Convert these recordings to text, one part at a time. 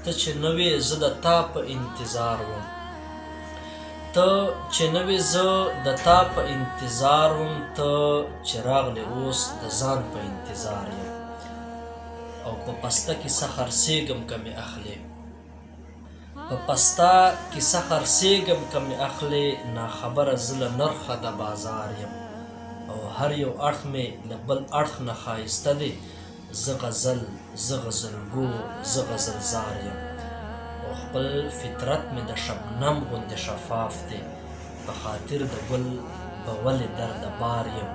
ته چې نه وې زه د تا په انتظار وم، ته چې نه وې زه د تا په انتظار وم، ته چې راغلې اوس د ځان په انتظار یم. او په پسته کې څه خرڅېږم که مې اخلې، په پسته کې څه خرڅېږم که مې اخلې، ناخبره زه له نرخه د بازار یم. او هر یو اړخ مې له بل اړخ نه ښایسته دی، زه غزل زه غزلګو زه غزلزار یم. او خپل فطرت مې د شبنم غوندې شفاف دی، په خاطر د ګل به ولې درده بار یم.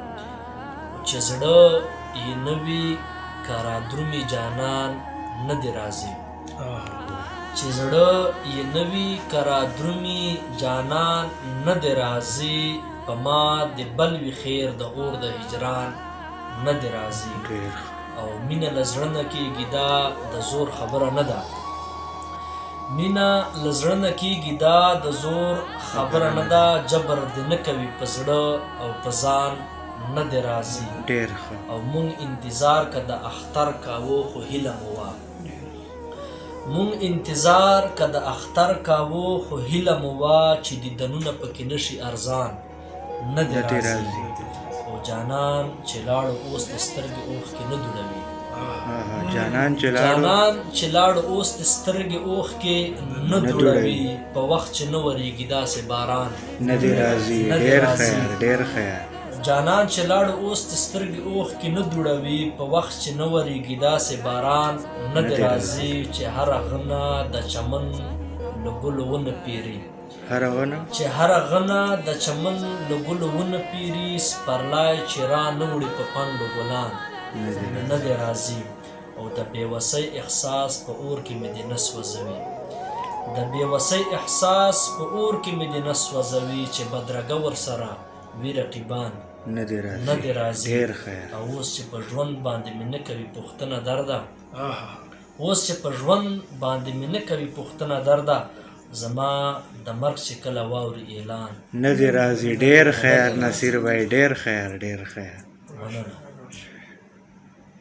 چې زړه یې نه وي که رادرومي جانان نه دې راځي، چې زړه یې نه وي که رادرومي جانان نه دې راځي، په ما د بل وي خیر د اور د هجران نه دې راځي. او مینه له زړه نه کېږي دا د زور خبره نه ده، مینه له زړه نه کېږي دا د زور خبره نه ده، جبر دې نه کوي په زړه او په ځان نه دې راځي. او مونږ انتظار که د اختر کاوه خو هیله مو وه، مونږ انتظار که د اختر کاوه خو هیله مو وه، چې دیدنونه پکې نشي ارزان نه دې راځي. او جانان چې لاړو اوس د سترګې اوښکې نه دوړوي، جانان چې لاړو اوس د سترګې اوښکې نه دوړوي، په وخت چې نه ورېږي داسې باران نه دې راځي. ډېر خیر جانان چې لاړو اوس د سترګې اوښکې نه دوړوي، په وخت چې نه ورېږي داسې باران نه دې راځي. چې هره غنه د چمن له ګلو ونه پیري، چې هره غنه د چمن له ګلو ونه پیري، سپرلی چې را نه وړي په پنډو ګلان نه دې راځي. او د بېوسۍ احساس په اور کې مې دې نه سوځوي، د بېوسۍ احساس په اور کې مې دې نه سوځوي، چې بدرګه ورسره وي رقیبان نه دې راځي. او اوس چې په ژوند باندې مې نه کوي پوښتنه درده، اوس چې په ژوند باندې مې نه کوي پوښتنه درده، زما د مرګ چې کله واوري اعلان نه دې راځي. ډېر خیر نصیر بھائی، ډېر خیر. مننه.